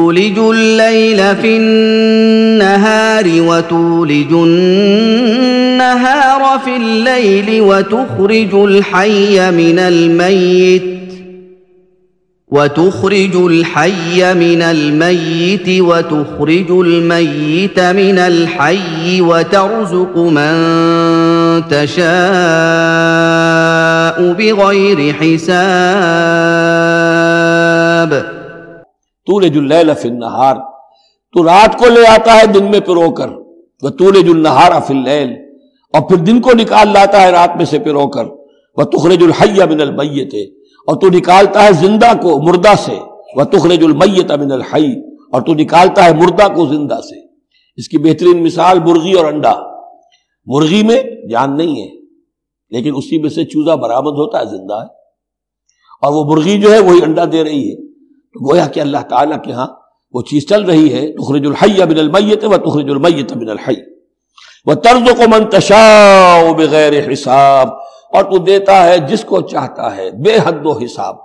तुलिजुल लैल फिन्नहारि व तुलिजुन नहार फिल लैलि व तुखरिजुल हय्य मिनल मय्यित وتخرج الحي من الميت وتخرج الميت من الحي وترزق من تشاء بغير حساب तूलिजुल लैल फिन्नहार, तू रात को ले आता है दिन में पिरोकर, व तूलिजुन नहार फिल लैल, और फिर दिन को निकाल लाता है रात में से पिरोकर, व तुखरिजुल हय्य मिनल मय्यित, और तू निकालता है जिंदा को मुर्दा से, व तुखरिजुल मय्यित मिनल हय्य, और तू निकालता है मुर्दा को जिंदा से। इसकी बेहतरीन मिसाल मुर्गी और अंडा। मुर्गी में जान नहीं है, लेकिन उसी में से चूजा बरामद होता है, जिंदा है, और वो मुर्गी जो है वही अंडा दे रही है। तो गोया कि अल्लाह ताला के यहां वो चीज चल रही है, तुखरिजुल हय्य मिनल मय्यित व तुखरिजुल मय्यित मिनल हय्य व तर्ज़ुक़ु मन तशाअ बिग़ैरि हिसाब, और तू देता है जिसको चाहता है बेहद व हिसाब।